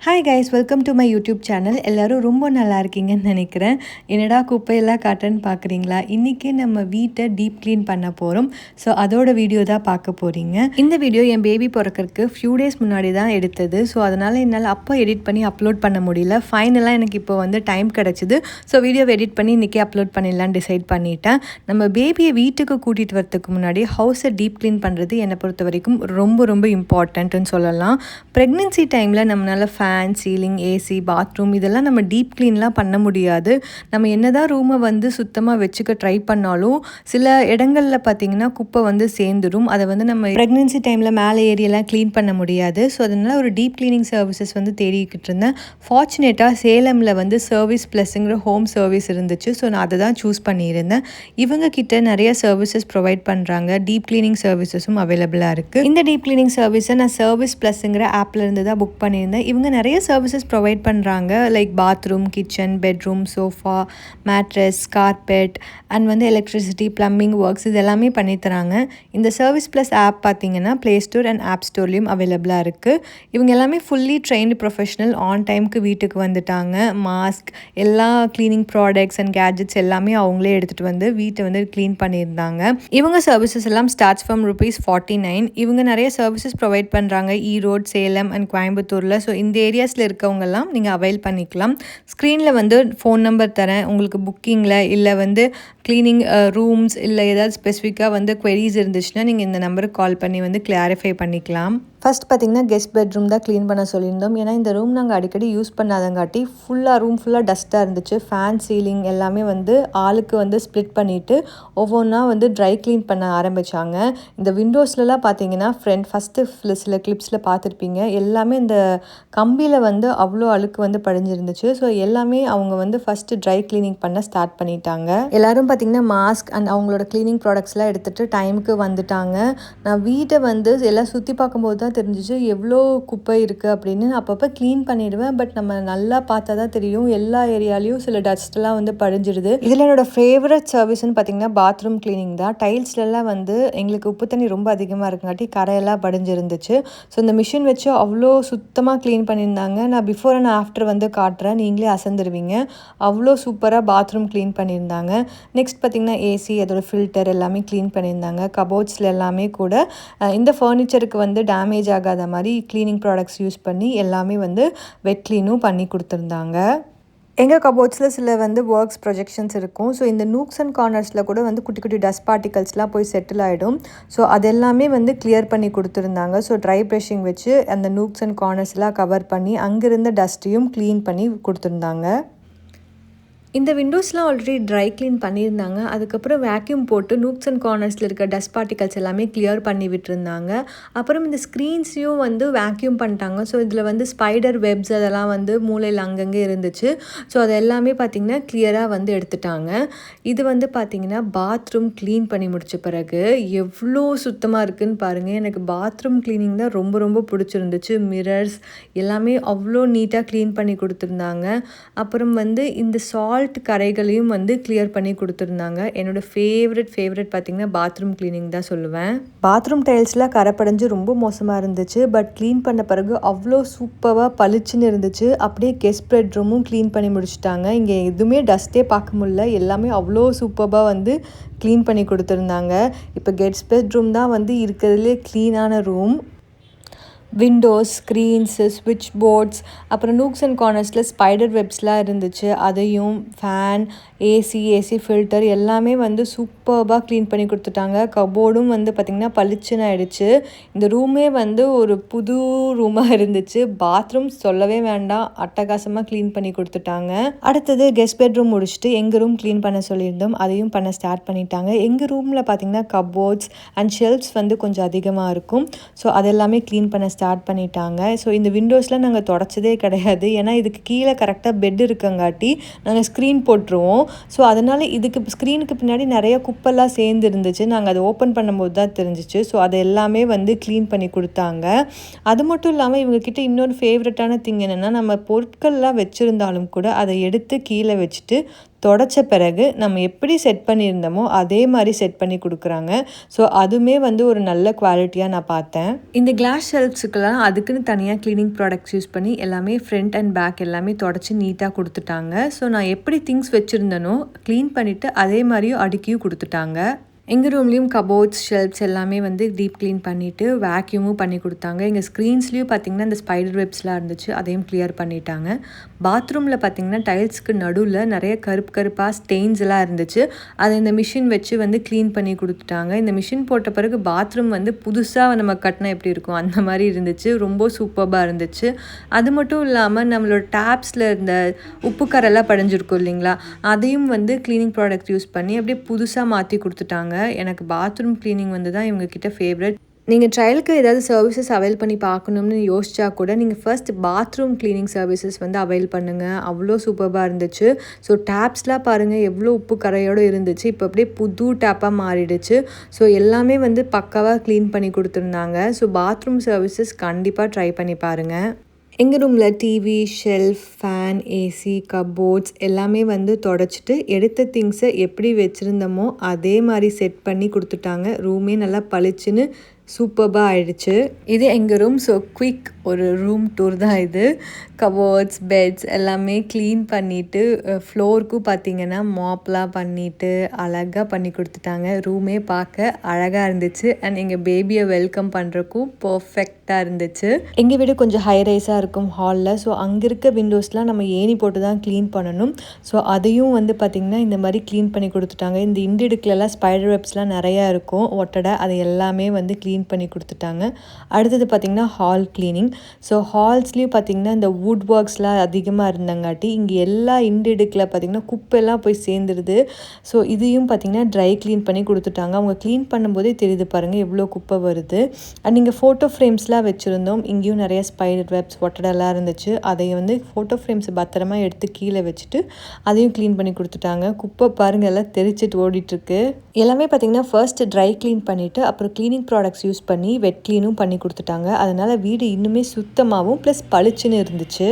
Hi guys, welcome to my YouTube channel. எல்லோரும் ரொம்ப நல்லா இருக்கீங்கன்னு நினைக்கிறேன். என்னடா குப்பையெல்லாம் காட்டுன்னு பார்க்குறீங்களா? இன்றைக்கி நம்ம வீட்டை டீப் க்ளீன் பண்ண போகிறோம். ஸோ அதோட வீடியோ தான் பார்க்க போகிறீங்க. இந்த வீடியோ என் பேபி பிறக்கிறதுக்கு ஃபியூ டேஸ் முன்னாடி தான் எடுத்தது. ஸோ அதனால் என்னால் அப்போ எடிட் பண்ணி அப்லோட் பண்ண முடியல. ஃபைனலாக எனக்கு இப்போ டைம் கிடச்சிது. ஸோ வீடியோவை எடிட் பண்ணி இன்றைக்கி அப்லோட் பண்ணிடலான்னு டிசைட் பண்ணிட்டேன். நம்ம பேபியை வீட்டுக்கு கூட்டிகிட்டு வரதுக்கு முன்னாடி ஹவுஸை டீப் க்ளீன் பண்ணுறது என்னை பொறுத்த வரைக்கும் ரொம்ப ரொம்ப இம்பார்ட்டண்ட்டுன்னு சொல்லலாம். ப்ரெக்னென்சி டைமில் நம்மளால் ஃபேன், சீலிங், ஏசி, பாத்ரூம் இதெல்லாம் நம்ம டீப் க்ளீன்லாம் பண்ண முடியாது. நம்ம என்னதான் ரூமை சுத்தமாக வச்சுக்க ட்ரை பண்ணாலும் சில இடங்களில் பார்த்திங்கன்னா குப்பை சேர்ந்துடும். அதை நம்ம ப்ரெக்னென்சி டைமில் மேலே ஏரியெல்லாம் க்ளீன் பண்ண முடியாது. ஸோ அதனால் ஒரு டீப் க்ளீனிங் சர்வீசஸ் தேடிக்கிட்டு இருந்தேன். ஃபார்ச்சுனேட்டாக சேலமில் சர்வீஸ் ப்ளஸ்ங்கிற ஹோம் சர்வீஸ் இருந்துச்சு. ஸோ நான் அதை தான் சூஸ் பண்ணியிருந்தேன். இவங்க கிட்ட நிறைய சர்வீசஸ் ப்ரொவைட் பண்ணுறாங்க. டீப் க்ளீனிங் சர்வீசஸும் அவைலபிளாக இருக்குது. இந்த டீப் க்ளீனிங் சர்வீஸை நான் சர்வீஸ் ப்ளஸ்ங்கிற ஆப்பில் இருந்து தான் புக் பண்ணியிருந்தேன். இவங்க நிறைய சர்வீசஸ் ப்ரொவைட் பண்ணுறாங்க. Like bathroom, kitchen, bedroom, sofa, mattress, carpet and electricity, plumbing works இது எல்லாமே பண்ணித்தராங்க. இந்த சர்வீஸ் ப்ளஸ் ஆப் பார்த்தீங்கன்னா ப்ளே ஸ்டோர் அண்ட் ஆப் ஸ்டோர்லேயும் அவைலபிளாக இருக்குது. இவங்க எல்லாமே ஃபுல்லி ட்ரெயின்டு ப்ரொஃபஷனல். ஆன் டைமுக்கு வீட்டுக்கு வந்துட்டாங்க. மாஸ்க், எல்லா க்ளீனிங் ப்ராடக்ட்ஸ் அண்ட் கேட்ஜெட்ஸ் எல்லாமே அவங்களே எடுத்துகிட்டு வீட்டை க்ளீன் பண்ணியிருந்தாங்க. இவங்க சர்வீசஸ் எல்லாம் ஸ்டார்ட்ஸ் ஃப்ரம் ₹49. இவங்க நிறைய சர்வீசஸ் ப்ரொவைட் பண்ணுறாங்க ஈரோடு, சேலம் அண்ட் கோயம்புத்தூரில். ஸோ இந்த ஏரியாஸில் இருக்கவங்கெல்லாம் நீங்கள் அவைல் பண்ணிக்கலாம். ஸ்க்ரீனில் ஃபோன் நம்பர் தரேன். உங்களுக்கு புக்கிங்கில் இல்லை க்ளீனிங் ரூம்ஸ் இல்லை ஏதாவது ஸ்பெசிஃபிக்காக queries இருந்துச்சுன்னா நீங்கள் இந்த நம்பருக்கு கால் பண்ணி கிளாரிஃபை பண்ணிக்கலாம். ஃபர்ஸ்ட் பார்த்திங்கன்னா கெஸ்ட் பெட்ரூம் தான் க்ளீன் பண்ண சொல்லியிருந்தோம். ஏன்னா இந்த ரூம் நாங்கள் அடிக்கடி யூஸ் பண்ணாதங்காட்டி ரூம் ஃபுல்லாக டஸ்ட்டாக இருந்துச்சு. ஃபேன், சீலிங் எல்லாமே ஆளுக்கு ஸ்ப்ளிட் பண்ணிவிட்டு ஒவ்வொன்றா ட்ரை க்ளீன் பண்ண ஆரம்பித்தாங்க. இந்த விண்டோஸ்லலாம் பார்த்தீங்கன்னா ஃபஸ்ட்டு சில கிளிப்ஸில் பார்த்துருப்பீங்க. எல்லாமே இந்த கம்பியில் அவ்வளோ அழுக்கு படிஞ்சிருந்துச்சு. ஸோ எல்லாமே அவங்க ஃபஸ்ட்டு ட்ரை க்ளீனிங் பண்ண ஸ்டார்ட் பண்ணிட்டாங்க. எல்லோரும் பார்த்திங்கன்னா மாஸ்க் அண்ட் அவங்களோட க்ளீனிங் ப்ராடக்ட்ஸ்லாம் எடுத்துகிட்டு டைமுக்கு வந்துட்டாங்க. நான் வீட்டை எல்லாம் சுற்றி பார்க்கும்போது தான் தெரிஞ்சிச்சு எவ்வளோ குப்பை இருக்குது அப்படின்னு. அப்பப்போ க்ளீன் பண்ணிடுவேன். பட் நம்ம நல்லா பார்த்தா தான் தெரியும் எல்லா ஏரியாலையும் சில டஸ்ட்லாம் படிஞ்சிடுது. இதில் என்னோடய ஃபேவரட் சர்வீஸ்ன்னு பார்த்திங்கன்னா பாத்ரூம் க்ளீனிங் தான். டைல்ஸ்லாம் எங்களுக்கு உப்பு தண்ணி ரொம்ப அதிகமாக இருக்குங்காட்டி கரையெல்லாம் படிஞ்சிருந்துச்சு. ஸோ இந்த மிஷின் வச்சு அவ்வளோ சுத்தமாக க்ளீன் பண்ணியிருந்தாங்க. நான் பிஃபோர் அண்ட் ஆஃப்டர் காட்டுறேன், நீங்களே அசந்துருவீங்க. அவ்வளோ சூப்பராக பாத்ரூம் க்ளீன் பண்ணியிருந்தாங்க. நெக்ஸ்ட் பார்த்திங்கன்னா ஏசி, அதோட ஃபில்டர் எல்லாமே க்ளீன் பண்ணியிருந்தாங்க. கபோர்ட்ஸில் எல்லாமே கூட இந்த ஃபர்னிச்சருக்கு டேமேஜ் ஆகாத மாதிரி க்ளீனிங் ப்ராடக்ட்ஸ் யூஸ் பண்ணி எல்லாமே வெட் க்ளீனும் பண்ணி கொடுத்துருந்தாங்க. எங்கள் கபோர்ட்ஸில் சில ஒர்க்ஸ் ப்ரொஜெக்ஷன்ஸ் இருக்கும். ஸோ இந்த நூக்ஸ் அண்ட் கார்னர்ஸில் கூட குட்டி குட்டி டஸ்ட் பார்ட்டிகல்ஸ்லாம் போய் செட்டில் ஆகிடும். ஸோ அதெல்லாமே கிளியர் பண்ணி கொடுத்துருந்தாங்க. ஸோ ட்ரை ப்ரஷிங் வச்சு அந்த நூக்ஸ் அண்ட் கார்னர்ஸ்லாம் கவர் பண்ணி அங்கிருந்த டஸ்ட்டையும் க்ளீன் பண்ணி கொடுத்துருந்தாங்க. இந்த விண்டோஸ்லாம் ஆல்ரெடி ட்ரை க்ளீன் பண்ணியிருந்தாங்க. அதுக்கப்புறம் வேக்யூம் போட்டு நூக்ஸ் அண்ட் கார்னர்ஸில் இருக்க டஸ்ட் பார்ட்டிகல்ஸ் எல்லாமே கிளியர் பண்ணி விட்டுருந்தாங்க. அப்புறம் இந்த ஸ்க்ரீன்ஸையும் வேக்யூம் பண்ணிட்டாங்க. ஸோ இதில் ஸ்பைடர் வெப்ஸ் அதெல்லாம் மூலையில் அங்கங்கே இருந்துச்சு. ஸோ அது எல்லாமே பார்த்திங்கன்னா கிளியராக எடுத்துட்டாங்க. இது பார்த்திங்கன்னா பாத்ரூம் க்ளீன் பண்ணி முடித்த பிறகு எவ்வளோ சுத்தமாக இருக்குதுன்னு பாருங்கள். எனக்கு பாத்ரூம் க்ளீனிங் தான் ரொம்ப ரொம்ப பிடிச்சிருந்துச்சு. மிரர்ஸ் எல்லாமே அவ்வளோ நீட்டாக க்ளீன் பண்ணி கொடுத்துருந்தாங்க. அப்புறம் இந்த சால்ட் கரைகளையும் கிளியர் பண்ணி கொடுத்துருந்தாங்க. என்னோட ஃபேவரட் பார்த்திங்கன்னா பாத்ரூம் க்ளீனிங் தான் சொல்லுவேன். பாத்ரூம் டைல்ஸ்லாம் கரைப்படைஞ்சு ரொம்ப மோசமாக இருந்துச்சு. பட் க்ளீன் பண்ண பிறகு அவ்வளோ சூப்பராக பளிச்சுன்னு இருந்துச்சு. அப்படியே கெஸ்ட் பெட்ரூமும் க்ளீன் பண்ணி முடிச்சுட்டாங்க. இங்கே எதுவுமே டஸ்ட்டே பார்க்க முடியல. எல்லாமே அவ்வளோ சூப்பராக க்ளீன் பண்ணி கொடுத்துருந்தாங்க. இப்போ கெஸ்ட் பெட்ரூம் தான் இருக்கிறதுலே க்ளீனான ரூம். விண்டோஸ், ஸ்க்ரீன்ஸு, ஸ்விட்ச் போர்ட்ஸ், அப்புறம் நூக்ஸ் அண்ட் கார்னர்ஸில் ஸ்பைடர் வெப்ஸ்லாம் இருந்துச்சு. அதையும் ஃபேன், ஏசி ஃபில்டர் எல்லாமே சூப்பராக க்ளீன் பண்ணி கொடுத்துட்டாங்க. கபோர்டும் பார்த்திங்கன்னா பளிச்சுன்னு ஆகிடுச்சு. இந்த ரூமே ஒரு புது ரூமாக இருந்துச்சு. பாத்ரூம் சொல்லவே வேண்டாம், அட்டகாசமாக க்ளீன் பண்ணி கொடுத்துட்டாங்க. அடுத்தது கெஸ்ட் பெட்ரூம் முடிச்சுட்டு எங்கள் ரூம் க்ளீன் பண்ண சொல்லியிருந்தோம். அதையும் பண்ண ஸ்டார்ட் பண்ணிட்டாங்க. எங்கள் ரூமில் பார்த்திங்கன்னா கபோர்ட்ஸ் அண்ட் ஷெல்ஃப்ஸ் கொஞ்சம் அதிகமாக இருக்கும். ஸோ அதெல்லாமே க்ளீன் பண்ண ஸ்டார்ட் பண்ணிட்டாங்க. ஸோ இந்த விண்டோஸ்லாம் நாங்கள் தொடச்சதே கிடையாது. ஏன்னா இதுக்கு கீழே கரெக்டாக பெட் இருக்கங்காட்டி நாங்கள் ஸ்க்ரீன் போட்டுருவோம். ஸோ அதனால் இதுக்கு ஸ்க்ரீனுக்கு பின்னாடி நிறைய குப்பெல்லாம் சேர்ந்து இருந்துச்சு. நாங்கள் அதை ஓப்பன் பண்ணும்போது தான் தெரிஞ்சிச்சு. ஸோ அதை எல்லாமே க்ளீன் பண்ணி கொடுத்தாங்க. அது மட்டும் இல்லாமல் இவங்கக்கிட்ட இன்னொரு ஃபேவரட்டான திங் என்னென்னா, நம்ம பொருட்கள்லாம் வச்சுருந்தாலும் கூட அதை எடுத்து கீழே வச்சுட்டு தொடச்ச பிறகு நம்ம எப்படி செட் பண்ணியிருந்தோமோ அதே மாதிரி செட் பண்ணி கொடுக்குறாங்க. ஸோ அதுவுமே வந்து ஒரு நல்ல குவாலிட்டியாக நான் பார்த்தேன். இந்த கிளாஸ் ஷெல்ஃப்ஸுக்கெல்லாம் அதுக்குன்னு தனியாக க்ளீனிங் ப்ராடக்ட்ஸ் யூஸ் பண்ணி எல்லாமே ஃப்ரண்ட் அண்ட் பேக் எல்லாமே தொடச்சி நீட்டாக கொடுத்துட்டாங்க. ஸோ நான் எப்படி திங்ஸ் வச்சுருந்தேனோ க்ளீன் பண்ணிவிட்டு அதே மாதிரியும் அடுக்கியும் கொடுத்துட்டாங்க. எங்கள் ரூம்லேயும் கபோர்ட்ஸ் ஷெல்ஃப்ஸ் எல்லாமே வந்து டீப் க்ளீன் பண்ணிவிட்டு வேக்யூமும் பண்ணி கொடுத்தாங்க. எங்கள் ஸ்க்ரீன்ஸ்லேயும் பார்த்திங்கன்னா இந்த ஸ்பைடர் வெப்ஸ்லாம் இருந்துச்சு, அதையும் கிளியர் பண்ணிட்டாங்க. பாத்ரூமில் பார்த்திங்கன்னா டைல்ஸ்க்கு நடுவில் நிறைய கருப்பாக ஸ்டெயின்ஸ் எல்லாம் இருந்துச்சு. அதை இந்த மிஷின் வச்சு வந்து க்ளீன் பண்ணி கொடுத்துட்டாங்க. இந்த மிஷின் போட்ட பிறகு பாத்ரூம் வந்து புதுசாக நம்ம கட்டினா எப்படி இருக்கும் அந்த மாதிரி இருந்துச்சு. ரொம்ப சூப்பராக இருந்துச்சு. அது மட்டும் இல்லாமல் நம்மளோட டேப்ஸில் இருந்த உப்பு கரெல்லாம் படிஞ்சிருக்கும் இல்லைங்களா, அதையும் வந்து க்ளீனிங் ப்ராடக்ட் யூஸ் பண்ணி அப்படியே புதுசாக மாற்றி கொடுத்துட்டாங்க. எனக்கு பாத்ரூம் க்ளீனிங் வந்து தான் இவங்கக்கிட்ட ஃபேவரட். நீங்கள் ட்ரையலுக்கு ஏதாவது சர்வீசஸ் அவைல் பண்ணி பார்க்கணும்னு யோசிச்சா கூட நீங்கள் ஃபர்ஸ்ட் பாத்ரூம் க்ளீனிங் சர்வீசஸ் வந்து அவைல் பண்ணுங்கள். அவ்வளோ சூப்பராக இருந்துச்சு. ஸோ டேப்ஸ்லாம் பாருங்கள் எவ்வளோ உப்பு கரையோடு இருந்துச்சு, இப்போ அப்படியே புது டேப்பாக மாறிடுச்சு. ஸோ எல்லாமே வந்து பக்காவாக க்ளீன் பண்ணி கொடுத்துருந்தாங்க. ஸோ பாத்ரூம் சர்வீசஸ் கண்டிப்பாக ட்ரை பண்ணி பாருங்கள். எங்கள் ரூமில் TV, shelf, fan, AC, cupboards எல்லாமே வந்து தொடச்சிட்டு எடுத்த திங்ஸை எப்படி வச்சுருந்தோமோ அதே மாதிரி செட் பண்ணி கொடுத்துட்டாங்க. ரூமே நல்லா பளிச்சுன்னு சூப்பராக ஆயிடுச்சு. இது எங்கள் ரூம். ஸோ குயிக் ஒரு ரூம் டூர் தான் இது. கபோர்ட்ஸ், பெட்ஸ் எல்லாமே க்ளீன் பண்ணிவிட்டு ஃப்ளோருக்கும் பார்த்திங்கன்னா மாப்லாம் பண்ணிவிட்டு அழகாக பண்ணி கொடுத்துட்டாங்க. ரூமே பார்க்க அழகாக இருந்துச்சு. அண்ட் எங்கள் பேபியை வெல்கம் பண்ணுறக்கும் பர்ஃபெக்டாக இருந்துச்சு. எங்கள் வீடு கொஞ்சம் ஹை ரைஸாக இருக்கும் ஹாலில். ஸோ அங்கே இருக்க விண்டோஸ்லாம் நம்ம ஏணி போட்டு தான் க்ளீன் பண்ணணும். ஸோ அதையும் வந்து பார்த்திங்கன்னா இந்த மாதிரி க்ளீன் பண்ணி கொடுத்துட்டாங்க. இந்த இண்டிடுக்குலலாம் ஸ்பைடர் வெப்ஸ்லாம் நிறையா இருக்கும் ஒட்டடை, அதை எல்லாமே வந்து க்ளீன் பண்ணி கொடுத்துட்டாங்க. அடுத்தது பார்த்திங்கன்னா ஹால் க்ளீனிங். ஸோ ஹால்ஸ்லேயும் பார்த்திங்கன்னா இந்த வுட் ஒர்க்ஸ்லாம் அதிகமாக இருந்தங்காட்டி இங்கே எல்லா இண்டிடுக்கில் பார்த்திங்கன்னா குப்பையெல்லாம் போய் சேர்ந்துருது. ஸோ இதையும் பார்த்திங்கன்னா ட்ரை க்ளீன் பண்ணி கொடுத்துட்டாங்க. அவங்க க்ளீன் பண்ணும்போதே தெரியுது பாருங்கள் எவ்வளோ குப்பை வருது. அண்ட் இங்கே ஃபோட்டோ ஃப்ரேம்ஸ்லாம் வச்சுருந்தோம். இங்கேயும் நிறைய ஸ்பைடர் வெப்ஸ் ஒட்டடெல்லாம் இருந்துச்சு. அதை வந்து ஃபோட்டோ ஃப்ரேம்ஸ் பத்திரமா எடுத்து கீழே வச்சுட்டு அதையும் க்ளீன் பண்ணி கொடுத்துட்டாங்க. குப்பை பாருங்கள் எல்லாம் தெரிச்சிட்டு ஓடிட்டுருக்கு. எல்லாமே பார்த்திங்கன்னா ஃபர்ஸ்ட் ட்ரை க்ளீன் பண்ணிவிட்டு அப்புறம் க்ளீனிங் ப்ராடக்ட்ஸ் யூஸ் பண்ணி வெட் க்ளீனும் பண்ணி கொடுத்துட்டாங்க. அதனால் வீடு இன்னுமே சுத்தமாகவும் ப்ளஸ் பளிச்சுன்னு இருந்துச்சு.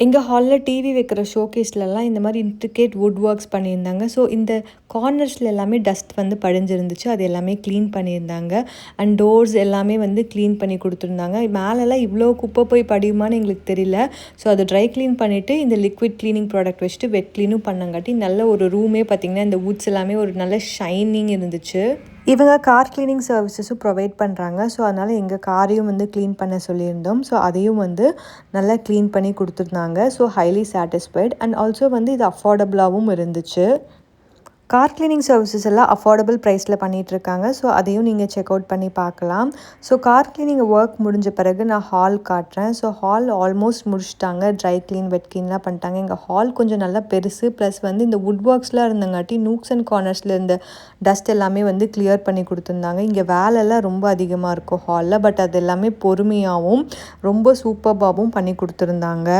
எங்கள் ஹாலில் டிவி வைக்கிற ஷோகேஸ்லலாம் இந்த மாதிரி இன்ட்ரிகேட் வுட் ஒர்க்ஸ் பண்ணியிருந்தாங்க. ஸோ இந்த கார்னர்ஸில் எல்லாமே டஸ்ட் வந்து படிஞ்சிருந்துச்சு, அது எல்லாமே க்ளீன் பண்ணியிருந்தாங்க. அண்ட் டோர்ஸ் எல்லாமே வந்து க்ளீன் பண்ணி கொடுத்துருந்தாங்க. மேலெல்லாம் இவ்வளோ குப்பை போய் படியுமான்னு எங்களுக்கு தெரியல. ஸோ அதை ட்ரை க்ளீன் பண்ணிவிட்டு இந்த லிக்விட் க்ளீனிங் ப்ராடக்ட் வச்சுட்டு வெட் க்ளீனும் பண்ணங்காட்டி நல்ல ஒரு ரூமே பார்த்திங்கன்னா இந்த வுட்ஸ் எல்லாமே ஒரு நல்ல ஷைனிங் இருந்துச்சு. இவங்க கார் க்ளீனிங் சர்வீசஸும் ப்ரொவைட் பண்ணுறாங்க. ஸோ அதனால் எங்கள் காரையும் வந்து க்ளீன் பண்ண சொல்லியிருந்தோம். ஸோ அதையும் வந்து நல்லா க்ளீன் பண்ணி கொடுத்துருந்தாங்க. So highly satisfied. And also வந்து இது அஃபோர்டபுளாகவும் இருந்துச்சு. கார் க்ளீனிங் சர்வீசஸ் எல்லாம் அஃபோர்டபுள் ப்ரைஸில் பண்ணிகிட்ருக்காங்க. ஸோ அதையும் நீங்கள் செக் அவுட் பண்ணி பார்க்கலாம். ஸோ கார் க்ளீனிங் ஒர்க் முடிஞ்ச பிறகு நான் ஹால் காட்டுறேன். ஸோ ஹால் ஆல்மோஸ்ட் முடிச்சிட்டாங்க. ட்ரை க்ளீன், வெட் க்ளீன்லாம் பண்ணிட்டாங்க. எங்கள் ஹால் கொஞ்சம் நல்லா பெருசு. ப்ளஸ் வந்து இந்த வுட் ஒர்க்ஸ்லாம் இருந்தங்காட்டி நூக்ஸ் அண்ட் கார்னர்ஸில் இருந்த டஸ்ட் எல்லாமே வந்து கிளியர் பண்ணி கொடுத்துருந்தாங்க. இங்கே வேலைலாம் ரொம்ப அதிகமாக இருக்கும் ஹாலில். பட் அது எல்லாமே பொறுமையாகவும் ரொம்ப சூப்பராகவும் பண்ணி கொடுத்துருந்தாங்க.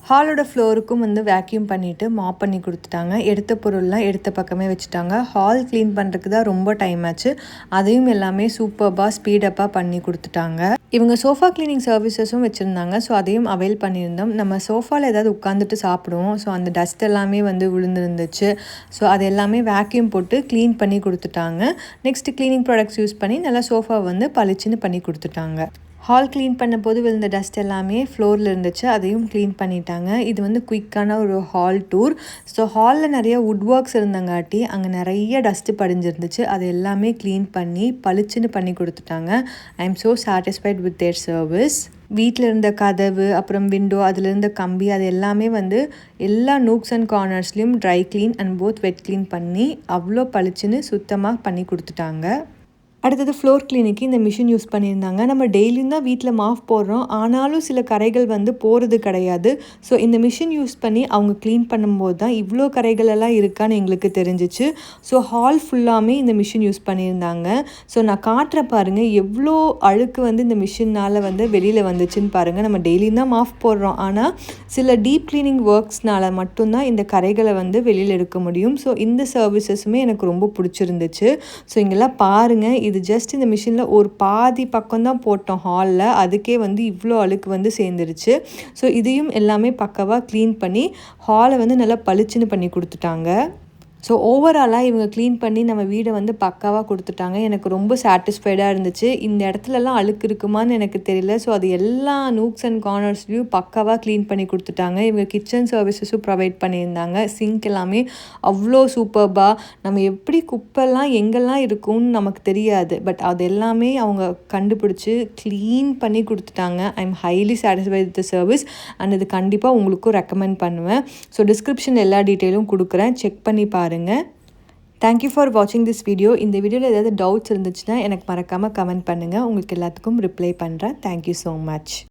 ஹாலோட ஃப்ளோருக்கும் வந்து வேக்யூம் பண்ணிவிட்டு மாப் பண்ணி கொடுத்துட்டாங்க. எடுத்த பொருள்லாம் எடுத்த பக்கமே வச்சுட்டாங்க. ஹால் க்ளீன் பண்ணுறதுக்கு தான் ரொம்ப டைம் ஆச்சு. அதையும் எல்லாமே சூப்பராக ஸ்பீடப்பாக பண்ணி கொடுத்துட்டாங்க. இவங்க சோஃபா க்ளீனிங் சர்வீசஸும் வச்சுருந்தாங்க. ஸோ அதையும் அவைல் பண்ணியிருந்தோம். நம்ம சோஃபாவில் ஏதாவது உட்காந்துட்டு சாப்பிடுவோம். ஸோ அந்த டஸ்ட் எல்லாமே வந்து விழுந்துருந்துச்சு. ஸோ அது எல்லாமே வேக்யூம் போட்டு க்ளீன் பண்ணி கொடுத்துட்டாங்க. நெக்ஸ்ட்டு க்ளீனிங் ப்ராடக்ட்ஸ் யூஸ் பண்ணி நல்லா சோஃபா வந்து பளிச்சுன்னு பண்ணி கொடுத்துட்டாங்க. ஹால் க்ளீன் பண்ண போது விழுந்த டஸ்ட் எல்லாமே ஃப்ளோரில் இருந்துச்சு, அதையும் க்ளீன் பண்ணிட்டாங்க. இது வந்து குயிக்கான ஒரு ஹால் டூர். ஸோ ஹாலில் நிறைய வுட் ஒர்க்ஸ் இருந்தங்காட்டி அங்கே நிறைய டஸ்ட்டு படிஞ்சிருந்துச்சு. அது எல்லாமே க்ளீன் பண்ணி பளிச்சுன்னு பண்ணி கொடுத்துட்டாங்க. I am so satisfied with their service. வீட்டில் இருந்த கதவு, அப்புறம் விண்டோ, அதில் இருந்த கம்பி, அது எல்லாமே வந்து எல்லா நூக்ஸ் அண்ட் கார்னர்ஸ்லேயும் dry clean and both wet clean பண்ணி அவ்வளோ பளிச்சுன்னு சுத்தமாக பண்ணி கொடுத்துட்டாங்க. அடுத்தது ஃப்ளோர் கிளீனுக்கு இந்த மிஷின் யூஸ் பண்ணியிருந்தாங்க. நம்ம டெய்லியும் தான் வீட்டில் மாஃப் போடுறோம், ஆனாலும் சில கரைகள் வந்து போகிறது கிடையாது. ஸோ இந்த மிஷின் யூஸ் பண்ணி அவங்க க்ளீன் பண்ணும்போது தான் இவ்வளோ கரைகள் எல்லாம் இருக்கான்னு எங்களுக்கு தெரிஞ்சிச்சு. ஸோ ஹால் ஃபுல்லாமே இந்த மிஷின் யூஸ் பண்ணியிருந்தாங்க. ஸோ நான் காட்டுற பாருங்கள் எவ்வளோ அழுக்கு வந்து இந்த மிஷினால் வந்து வெளியில் வந்துச்சுன்னு பாருங்கள். நம்ம டெய்லியும் தான் மாஃப் போடுறோம், ஆனால் சில டீப் க்ளீனிங் ஒர்க்ஸ்னால மட்டும்தான் இந்த கரைகளை வந்து வெளியில் எடுக்க முடியும். ஸோ இந்த சர்வீசஸுமே எனக்கு ரொம்ப பிடிச்சிருந்துச்சு. ஸோ இங்கெல்லாம் பாருங்கள், இது இது ஜஸ்ட் இந்த மிஷினில் ஒரு பாதி பக்கம் தான் போட்டோம் ஹாலில், அதுக்கே வந்து இவ்வளோ அழுக்கு வந்து சேர்ந்துருச்சு. ஸோ இதையும் எல்லாமே பக்காவாக க்ளீன் பண்ணி ஹாலை வந்து நல்லா பளிச்சுன்னு பண்ணி கொடுத்துட்டாங்க. ஸோ ஓவராலாக இவங்க க்ளீன் பண்ணி நம்ம வீடை வந்து பக்காவாக கொடுத்துட்டாங்க. எனக்கு ரொம்ப சாட்டிஸ்ஃபைடாக இருந்துச்சு. இந்த இடத்துலலாம் அழுக்கு இருக்குமான்னு எனக்கு தெரியல. ஸோ அது எல்லா நூக்ஸ் அண்ட் கார்னர்ஸ்லையும் பக்காவாக க்ளீன் பண்ணி கொடுத்துட்டாங்க. இவங்க கிச்சன் சர்வீசஸும் ப்ரொவைட் பண்ணியிருந்தாங்க. சிங்க் எல்லாமே அவ்வளோ சூப்பர்பாக, நம்ம எப்படி குப்பைலாம் எங்கெல்லாம் இருக்கும்னு நமக்கு தெரியாது, பட் அது எல்லாமே அவங்க கண்டுபிடிச்சி க்ளீன் பண்ணி கொடுத்துட்டாங்க. I am highly satisfied with the service and இது கண்டிப்பாக உங்களுக்கும் ரெக்கமெண்ட் பண்ணுவேன். ஸோ டிஸ்கிரிப்ஷன் எல்லா டீட்டெயிலும் கொடுக்குறேன், செக் பண்ணி பாருங்கள். தேங்க்யூ ஃபார் வாட்சிங் திஸ் வீடியோ. இந்த வீடியோவில் ஏதாவது டவுட்ஸ் இருந்துச்சுன்னா எனக்கு மறக்காமல் கமெண்ட் பண்ணுங்கள். உங்களுக்கு எல்லாத்துக்கும் ரிப்ளை பண்ணுறேன். Thank you so much.